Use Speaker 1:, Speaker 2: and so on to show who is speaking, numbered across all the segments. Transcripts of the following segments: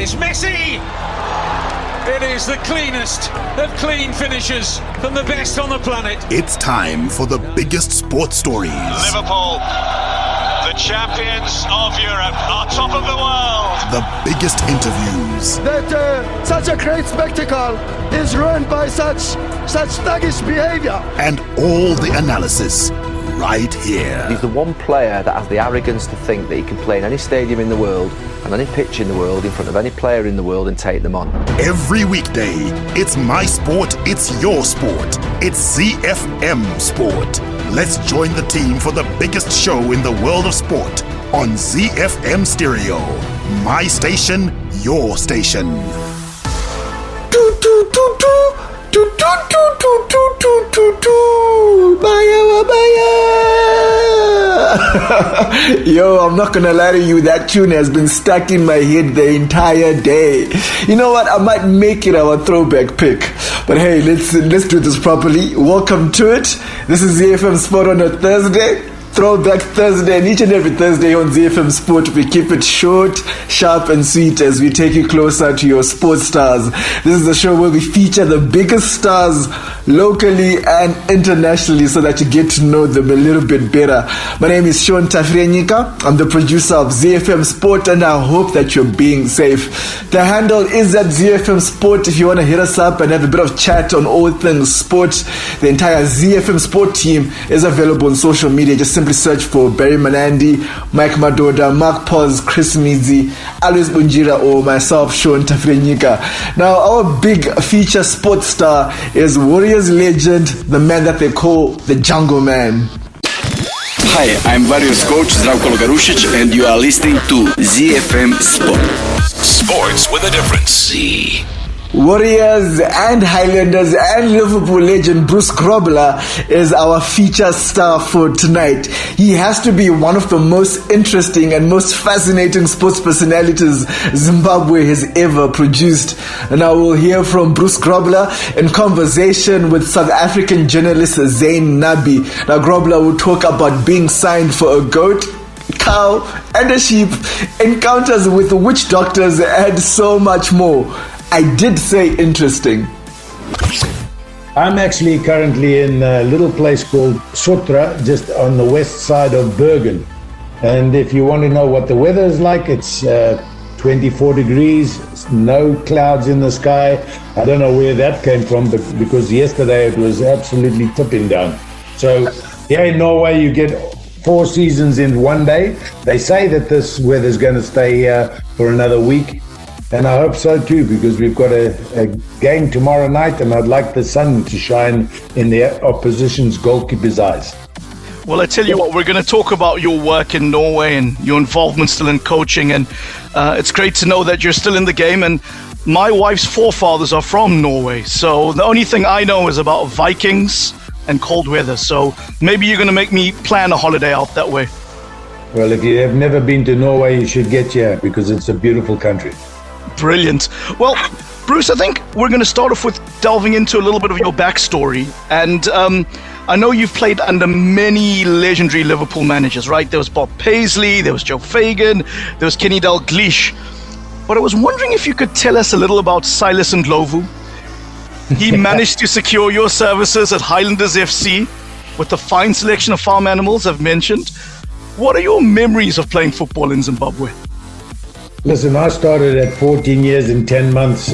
Speaker 1: It's Messi! It is the cleanest of clean finishes from the best on the planet.
Speaker 2: It's time for the biggest sports stories.
Speaker 3: Liverpool, the champions of Europe, on top of the world.
Speaker 2: The biggest interviews.
Speaker 4: That such a great spectacle is ruined by such thuggish behavior.
Speaker 2: And all the analysis right here.
Speaker 5: He's the one player that has the arrogance to think that he can play in any stadium in the world and any pitch in the world in front of any player in the world and take them on.
Speaker 2: Every weekday, it's my sport, it's your sport. It's ZFM Sport. Let's join the team for the biggest show in the world of sport on ZFM Stereo. My station, your station.
Speaker 6: Yo, I'm not gonna lie to you, that tune has been stuck in my head the entire day. You know what, I might make it our throwback pick. But hey, let's do this properly. Welcome to it. This is ZFM Sport on a Thursday. Throwback Thursday, and each and every Thursday on ZFM Sport we keep it short, sharp and sweet as we take you closer to your sports stars. This is the show where we feature the biggest stars locally and internationally so that you get to know them a little bit better. My name is Sean Tafrenyika. I'm the producer of ZFM Sport and I hope that you're being safe. The handle is at ZFM Sport if you want to hit us up and have a bit of chat on all things sport. The entire ZFM Sport team is available on social media. Just simply search for Barry Manandi, Mike Madoda, Mark Paz, Chris Mizi, Alois Bunjira, or myself, Sean Tafrenyika. Now, our big feature sports star is Warriors legend, the man that they call the Jungle Man.
Speaker 7: Hi, I'm Warriors coach Zdravko Logarušić, and you are listening to ZFM Sport.
Speaker 3: Sports with a difference.
Speaker 7: Z.
Speaker 6: Warriors and Highlanders and Liverpool legend Bruce Grobbelaar is our feature star for tonight. He has to be one of the most interesting and most fascinating sports personalities Zimbabwe has ever produced. And I will hear from Bruce Grobbelaar in conversation with South African journalist Zain Nabi. Now Grobbelaar will talk about being signed for a goat, cow and a sheep, encounters with witch doctors and so much more. I did say interesting.
Speaker 8: I'm actually currently in a little place called Sotra, just on the west side of Bergen. And if you want to know what the weather is like, it's 24 degrees, no clouds in the sky. I don't know where that came from, but because yesterday it was absolutely tipping down. So here in Norway, you get 4 seasons in one day. They say that this weather's going to stay here for another week. And I hope so too, because we've got a game tomorrow night and I'd like the sun to shine in the opposition's goalkeeper's eyes.
Speaker 9: Well, I tell you what, we're going to talk about your work in Norway and your involvement still in coaching. And it's great to know that you're still in the game. And my wife's forefathers are from Norway. So the only thing I know is about Vikings and cold weather. So maybe you're going to make me plan a holiday out that way.
Speaker 8: Well, if you have never been to Norway, you should get here because it's a beautiful country.
Speaker 9: Brilliant. Well, Bruce, I think we're going to start off with delving into a little bit of your backstory. And I know you've played under many legendary Liverpool managers, right? There was Bob Paisley, there was Joe Fagan, there was Kenny Dalglish. But I was wondering if you could tell us a little about Silas Ndlovu. He managed to secure your services at Highlanders FC with the fine selection of farm animals I've mentioned. What are your memories of playing football in Zimbabwe?
Speaker 8: Listen, I started at 14 years and 10 months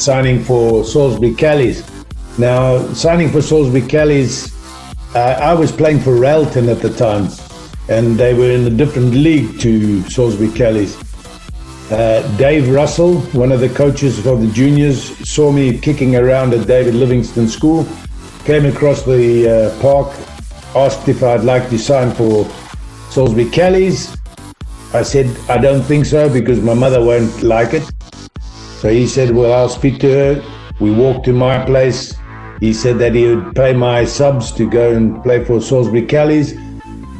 Speaker 8: signing for Salisbury Callies. Now, signing for Salisbury Callies, I was playing for Railton at the time, and they were in a different league to Salisbury Callies. Dave Russell, one of the coaches for the juniors, saw me kicking around at David Livingstone School, came across the park, asked if I'd like to sign for Salisbury Callies. I said, I don't think so because my mother won't like it. So he said, well, I'll speak to her. We walked to my place. He said that he would pay my subs to go and play for Salisbury Callies.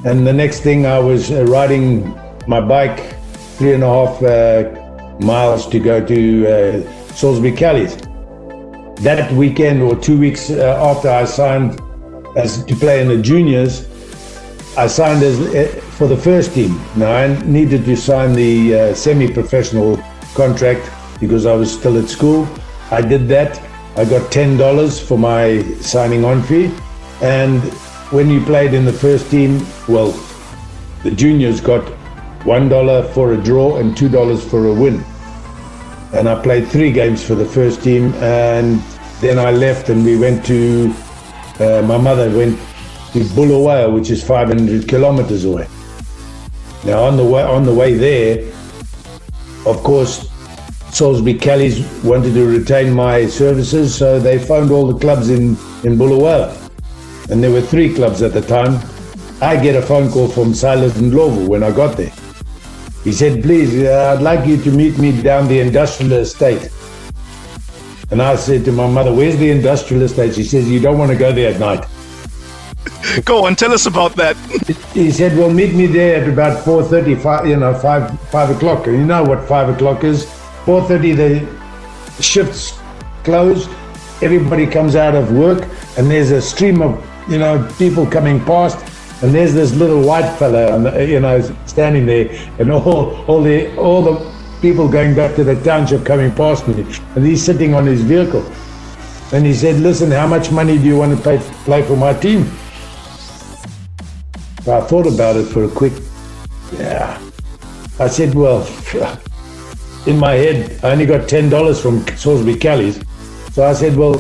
Speaker 8: And the next thing I was riding my bike 3.5 miles to go to Salisbury Callies. That weekend or 2 weeks after I signed to play in the juniors, I signed for the first team. Now I needed to sign the semi-professional contract because I was still at school. I did that. I got $10 for my signing on fee. And when you played in the first team, well, the juniors got $1 for a draw and $2 for a win. And I played 3 games for the first team, and then I left and we went to, my mother went to Bulawayo, which is 500 kilometers away. Now on the way there, of course, Salisbury Callies wanted to retain my services, so they phoned all the clubs in Bulawayo. And there were 3 clubs at the time. I get a phone call from Silas Ndlovu when I got there. He said, please, I'd like you to meet me down the industrial estate. And I said to my mother, where's the industrial estate? She says, you don't want to go there at night.
Speaker 9: Go on, tell us about that.
Speaker 8: He said, well, meet me there at about 4:30, 5 o'clock. And you know what 5 o'clock is? 4:30, the shifts close. Everybody comes out of work, and there's a stream of, people coming past. And there's this little white fella, standing there, and all the people going back to the township coming past me, and he's sitting on his vehicle. And he said, listen, how much money do you want to play for my team? So I thought about it for a quick, I said, well, in my head, I only got $10 from Salisbury Callies. So I said, well,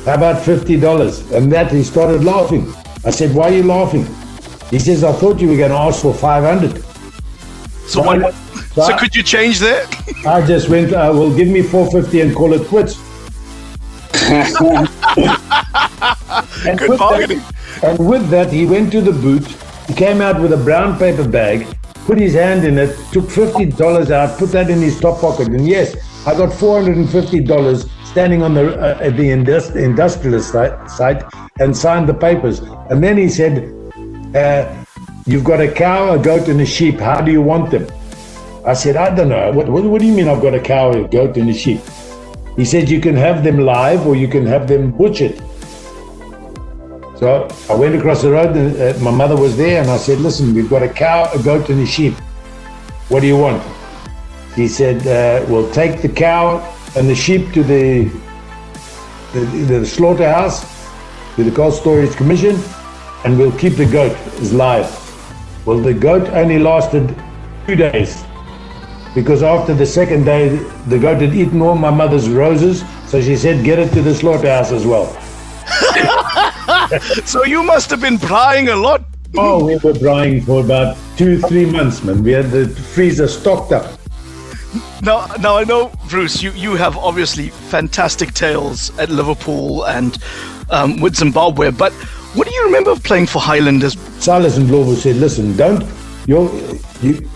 Speaker 8: how about $50? And that he started laughing. I said, why are you laughing? He says, I thought you were going to ask for 500.
Speaker 9: So could you change that?
Speaker 8: I just went, well, give me 450 and call it quits.
Speaker 9: Good bargaining.
Speaker 8: And with that, he went to the boot. He came out with a brown paper bag, put his hand in it, took $50 out, put that in his top pocket. And yes, I got $450 standing on the industrial site and signed the papers. And then he said, you've got a cow, a goat, and a sheep. How do you want them? I said, I don't know. What do you mean I've got a cow, a goat, and a sheep? He said, you can have them live or you can have them butchered. So I went across the road, and my mother was there, and I said, listen, we've got a cow, a goat, and a sheep. What do you want? He said, we'll take the cow and the sheep to the slaughterhouse, to the Cold Storage Commission, and we'll keep the goat as live. Well, the goat only lasted 2 days, because after the second day, the goat had eaten all my mother's roses, so she said, get it to the slaughterhouse as well.
Speaker 9: So you must have been prying a lot.
Speaker 8: Oh, we were prying for about 2-3 months, man. We had the freezer stocked up.
Speaker 9: Now I know, Bruce, you have obviously fantastic tales at Liverpool and with Zimbabwe, but what do you remember of playing for Highlanders?
Speaker 8: Silas Ndlovu said, listen,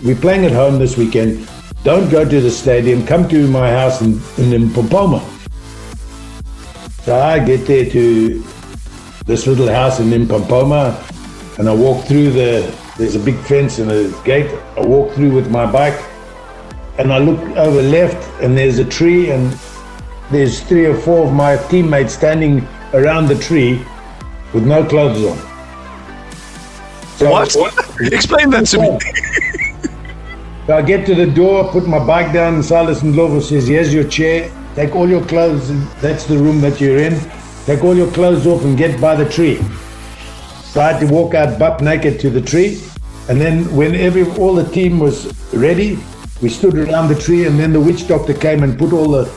Speaker 8: we're playing at home this weekend. Don't go to the stadium. Come to my house in Limpopo. So I get there to this little house in Limpopo, and I walk through there's a big fence and a gate. I walk through with my bike, and I look over left, and there's a tree, and there's 3 or 4 of my teammates standing around the tree with no clothes on. So
Speaker 9: what? Explain that to me.
Speaker 8: So I get to the door, put my bike down, and Silas Ndlovu says, here's your chair, take all your clothes, that's the room that you're in, take all your clothes off and get by the tree. So I had to walk out butt naked to the tree, and then when all the team was ready, we stood around the tree, and then the witch doctor came and put all the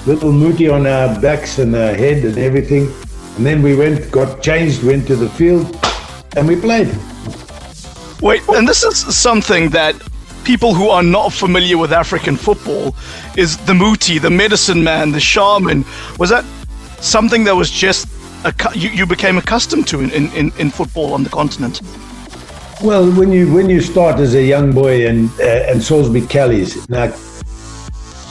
Speaker 8: little muti on our backs and our head and everything, and then we got changed, went to the field, and we played.
Speaker 9: Wait, and this is something that people who are not familiar with African football is the muti, the medicine man, the shaman. Was that something that was just you became accustomed to in football on the continent?
Speaker 8: Well, when you start as a young boy and Salisbury Callies, now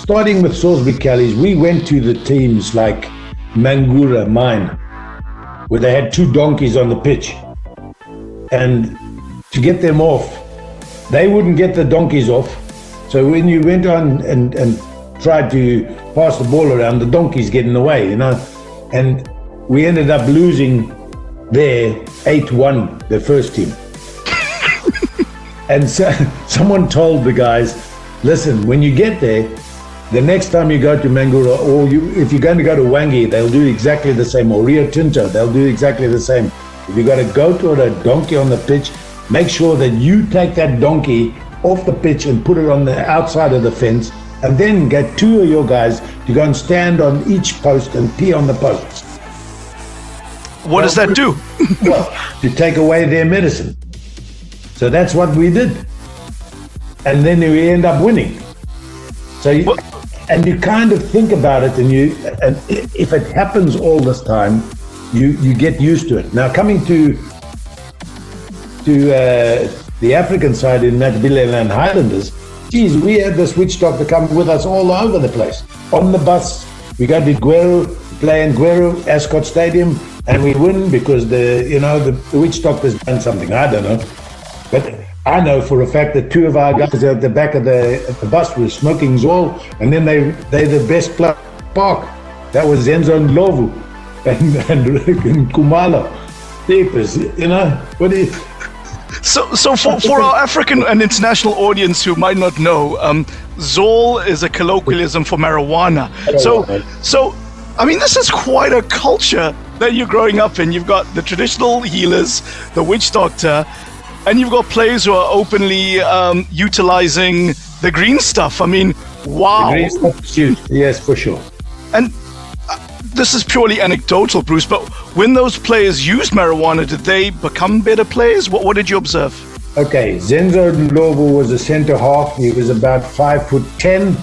Speaker 8: starting with Salisbury Callies, we went to the teams like Mangura Mine, where they had 2 donkeys on the pitch, and to get them off, they wouldn't get the donkeys off. So when you went on and tried to pass the ball around, the donkeys get in the way, and we ended up losing there 8-1, the first team. And so someone told the guys, listen, when you get there, the next time you go to Mangura, or if you're going to go to Wangi, they'll do exactly the same, or Rio Tinto, they'll do exactly the same. If you got a goat or a donkey on the pitch, make sure that you take that donkey off the pitch and put it on the outside of the fence, and then get 2 of your guys to go and stand on each post and pee on the posts.
Speaker 9: What does that do?
Speaker 8: Well, to take away their medicine. So that's what we did. And then we end up winning. So and you kind of think about it, and if it happens all this time, you get used to it. Now, coming to the African side in Matbile and Highlanders, geez, we had this witch doctor come with us all over the place. On the bus, we go to Guero, play in Guero, Ascot Stadium, and we win because the witch doctor's done something. I don't know. But I know for a fact that 2 of our guys at the back of the bus were smoking Zol, and then they're the best player in the park. That was Zenzo and Lovu and Kumalo. Deepers, what do you...
Speaker 9: So for our African and international audience who might not know, Zol is a colloquialism for marijuana. So I mean, this is quite a culture that you're growing up in. You've got the traditional healers, the witch doctor, and you've got players who are openly utilizing the green stuff. I mean, wow.
Speaker 8: The green stuff is used, yes, for sure.
Speaker 9: And this is purely anecdotal, Bruce, but when those players used marijuana, did they become better players? What did you observe?
Speaker 8: Okay, Zenzo Ndlovu was a centre half. He was about 5'10",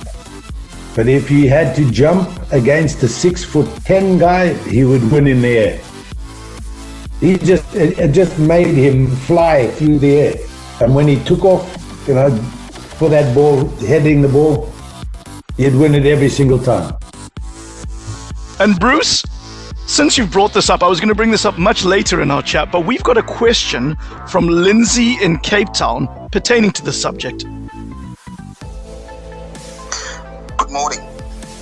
Speaker 8: but if he had to jump against a 6'10" guy, he would win in the air. It just made him fly through the air. And when he took off, for that ball, heading the ball, he'd win it every single time.
Speaker 9: And Bruce, since you've brought this up, I was going to bring this up much later in our chat, but we've got a question from Lindsay in Cape Town pertaining to the subject.
Speaker 10: Good morning.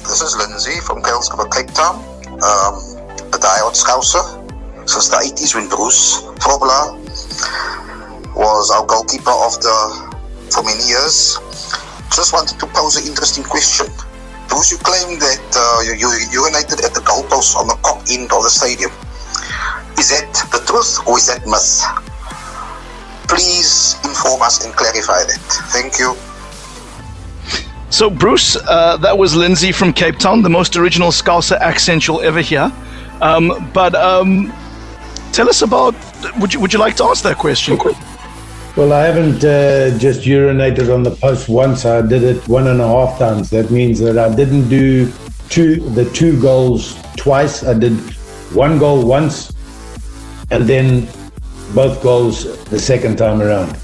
Speaker 10: This is Lindsay from Kuilsrivier, Cape Town. A diehard Scouser since the 80s when Bruce Grobbelaar was our goalkeeper for many years. Just wanted to pose an interesting question. Bruce, you claim that you urinated at the goalpost on the top end of the stadium. Is that the truth or is that myth? Please inform us and clarify that. Thank you.
Speaker 9: So, Bruce, that was Lindsay from Cape Town, the most original Scouser accent you'll ever hear. But tell us about, would you like to answer that question?
Speaker 8: Well, I haven't just urinated on the post once. I did it 1.5 times. That means that I didn't do the 2 goals twice. I did 1 goal once and then both goals the second time around.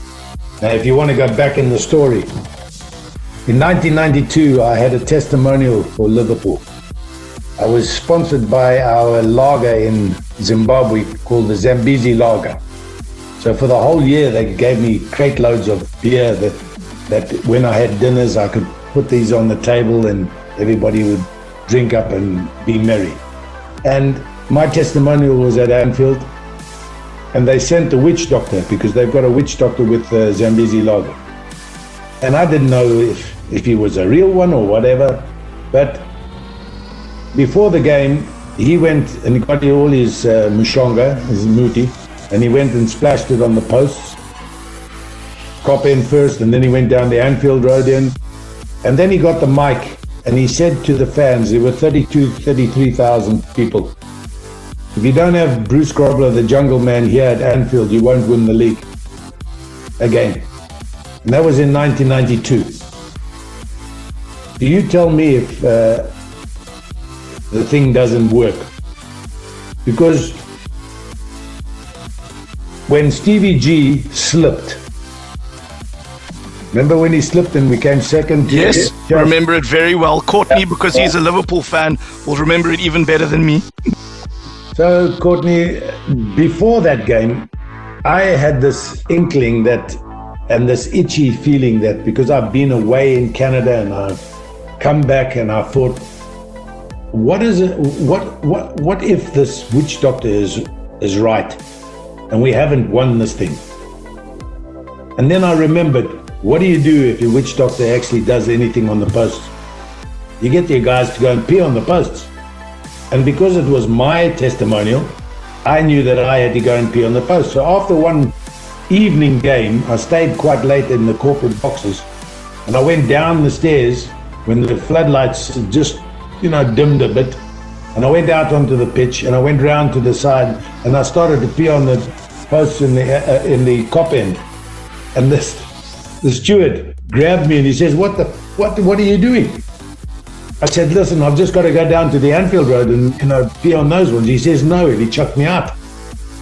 Speaker 8: Now, if you want to go back in the story, in 1992, I had a testimonial for Liverpool. I was sponsored by our lager in Zimbabwe called the Zambezi Lager. So for the whole year, they gave me crate loads of beer that when I had dinners, I could put these on the table and everybody would drink up and be merry. And my testimonial was at Anfield, and they sent a witch doctor because they've got a witch doctor with Zambezi Lager. And I didn't know if he was a real one or whatever, but before the game, he went and he got all his mushonga, his muti, and he went and splashed it on the posts. Cop in first, and then he went down the Anfield Road in, and then he got the mic, and he said to the fans, there were 33,000 people, if you don't have Bruce Grobbelaar, the jungle man, here at Anfield, you won't win the league again. And that was in 1992. Do you tell me if the thing doesn't work? Because when Stevie G slipped, remember when he slipped and we came second?
Speaker 9: Yes, I remember it very well. Courtney, because he's a Liverpool fan, will remember it even better than me.
Speaker 8: So, Courtney, before that game, I had this inkling and this itchy feeling that because I've been away in Canada and I've come back and I thought, what if this witch doctor is right and we haven't won this thing? And then I remembered what do you do if your witch doctor actually does anything on the posts? You get your guys to go and pee on the posts. And because it was my testimonial, I knew that I had to go and pee on the post. So after one evening game, I stayed quite late in the corporate boxes, and I went down the stairs when the floodlights just, dimmed a bit, and I went out onto the pitch, and I went round to the side, and I started to pee on the posts in the cop end. And the steward grabbed me and he says, what are you doing? I said, listen, I've just got to go down to the Anfield Road and pee on those ones. He says no, and he chucked me out.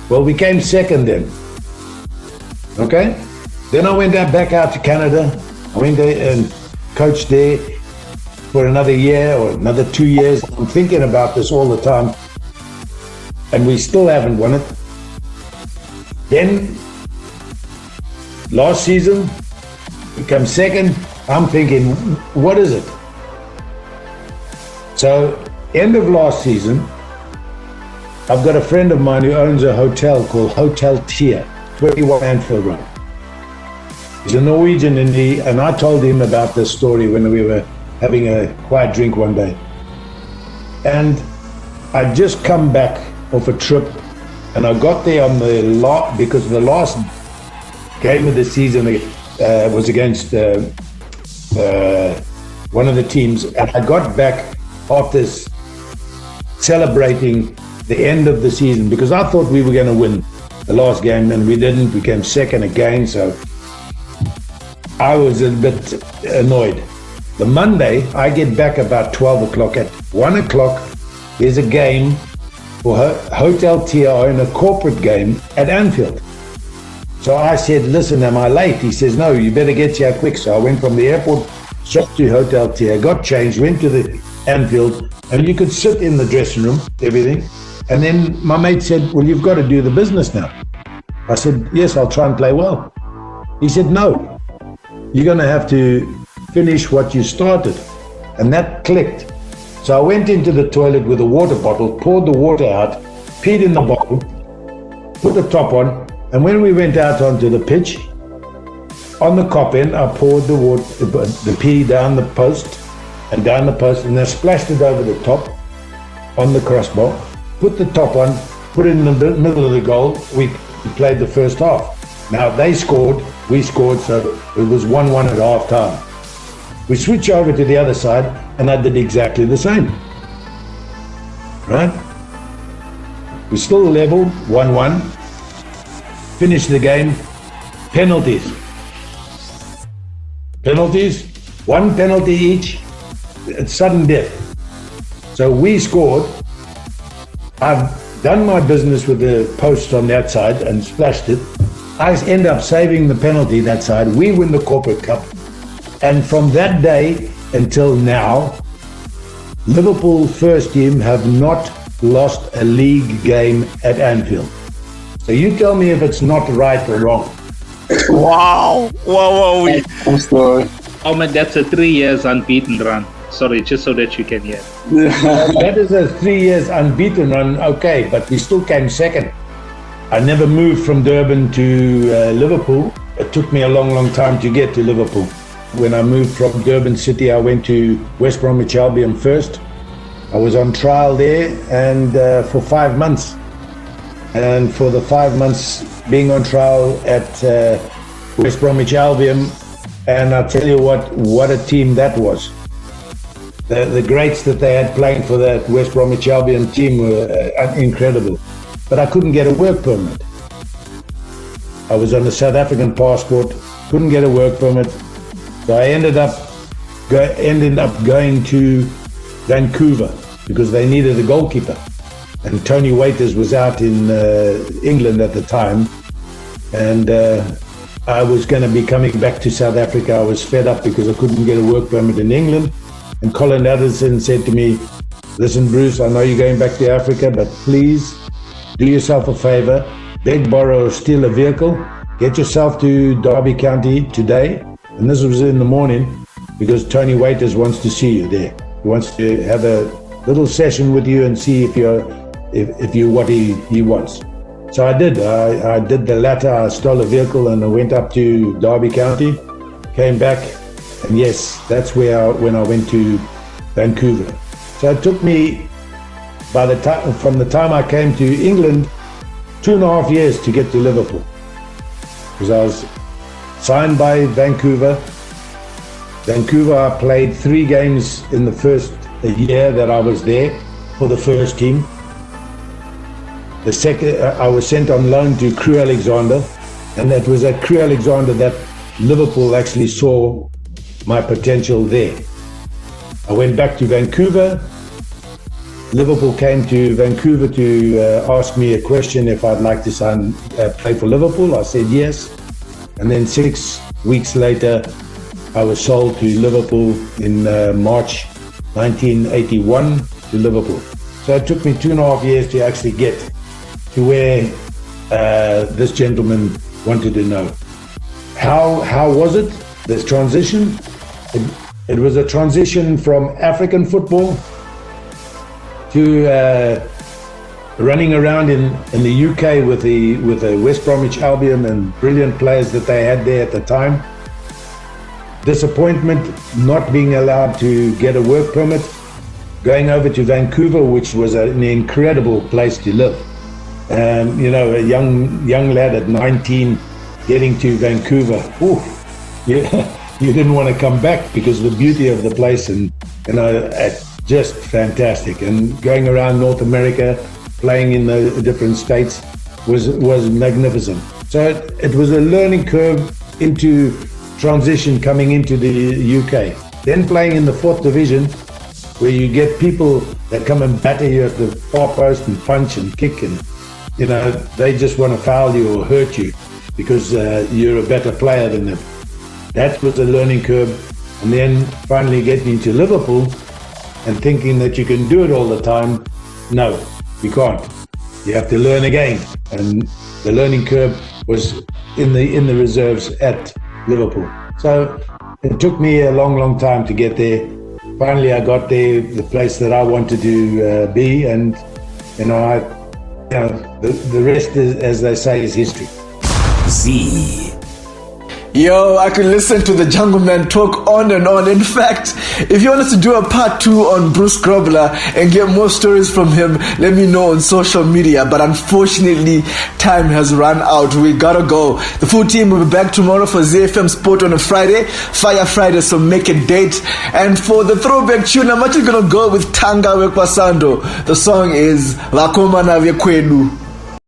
Speaker 8: Well, we came second then. Okay? Then I went back out to Canada. I went there and coached there for another year or another 2 years. I'm thinking about this all the time, and we still haven't won it. Then last season, we come second. I'm thinking, what is it? So, end of last season, I've got a friend of mine who owns a hotel called Hotel Tier, 21 Anfield Road. He's a Norwegian, and I told him about this story when we were having a quiet drink one day. And I'd just come back off a trip, and I got there on because the last game of the season was against one of the teams, and I got back after celebrating the end of the season because I thought we were going to win the last game, and we didn't. We came second again, so I was a bit annoyed. The Monday, I get back about 12 o'clock. At 1 o'clock, there's a game for Hotel Tier in a corporate game at Anfield. So I said, listen, am I late? He says, no, you better get here quick. So I went from the airport straight to Hotel Tier, got changed, went to the Anfield, and you could sit in the dressing room, everything. And then my mate said, well, you've got to do the business now. I said, yes, I'll try and play well. He said, no, you're going to have to finish what you started. And that clicked. So I went into the toilet with a water bottle, poured the water out, peed in the bottle, put the top on, and when we went out onto the pitch, on the cop end, I poured the pee down the post, and then splashed it over the top on the crossbar, put the top on, put it in the middle of the goal. We played the first half. Now they scored, we scored, so it was 1-1 at half time. We switch over to the other side, and I did exactly the same. Right? We still level, 1-1. Finished the game, penalties. One penalty each, it's sudden death. So we scored. I've done my business with the posts on that side and splashed it. I end up saving the penalty that side. We win the Corporate Cup. And from that day until now, Liverpool first team have not lost a league game at Anfield. So you tell me if it's not right or wrong.
Speaker 9: Wow.
Speaker 11: I'm sorry.
Speaker 12: Oh man, that's a 3 years unbeaten run. Sorry, just so that you can hear.
Speaker 8: That is a 3 years unbeaten run, okay, but we still came second. I never moved from Durban to Liverpool. It took me a long time to get to Liverpool. When I moved from Durban City, I went to West Bromwich Albion first. I was on trial there and for 5 months. And for the 5 months being on trial at West Bromwich Albion, and I'll tell you what a team that was. The greats that they had playing for that West Bromwich Albion team were incredible. But I couldn't get a work permit. I was on a South African passport, couldn't get a work permit. So I ended up going to Vancouver because they needed a goalkeeper. And Tony Waiters was out in England at the time. And I was going to be coming back to South Africa. I was fed up because I couldn't get a work permit in England. And Colin Addison said to me, listen, Bruce, I know you're going back to Africa, but please do yourself a favor, beg, borrow, or steal a vehicle, get yourself to Derby County today. And this was in the morning because Tony Waiters wants to see you there. He wants to have a little session with you and see if you're what he wants. So I did. I did the latter. I stole a vehicle and I went up to Derby County. came back, and yes, that's when I went to Vancouver. So it took me, from the time I came to England, 2.5 years to get to Liverpool, because I was signed by Vancouver. I played 3 games in the first year that I was there for the first team. The second, I was sent on loan to Crewe Alexander, and that was at Crewe Alexander that Liverpool actually saw my potential there. I went back to Vancouver. Liverpool came to Vancouver to ask me a question if I'd like to play for Liverpool. I said yes. And then 6 weeks later, I was sold to Liverpool in March 1981 to Liverpool. So it took me 2.5 years to actually get to where this gentleman wanted to know. How was it, this transition? It was a transition from African football to running around in the UK with the West Bromwich Albion and brilliant players that they had there at the time. Disappointment not being allowed to get a work permit, going over to Vancouver, which was an incredible place to live. You know, a young lad at 19 getting to Vancouver. Ooh, you didn't want to come back because of the beauty of the place, and you know, just fantastic. And going around North America, playing in the different states was magnificent. So it was a learning curve into transition coming into the UK. Then playing in the 4th division, where you get people that come and batter you at the far post and punch and kick, and you know, they just want to foul you or hurt you because you're a better player than them. That was a learning curve. And then finally getting to Liverpool and thinking that you can do it all the time. No, you can't. You have to learn again. And the learning curve was in the reserves at Liverpool. So it took me a long time to get there. Finally, I got there, the place that I wanted to be, and you know, the rest, as they say, is history.
Speaker 2: Z.
Speaker 6: Yo, I could listen to the Jungle Man talk on and on. In fact, if you want us to do a part 2 on Bruce Grobbelaar and get more stories from him, let me know on social media. But unfortunately, time has run out. We gotta go. The full team will be back tomorrow for ZFM Sport on a Friday, Fire Friday, so make a date. And for the throwback tune, I'm actually gonna go with Tanga Wekwasando. The song is Vakomana Vekwedu.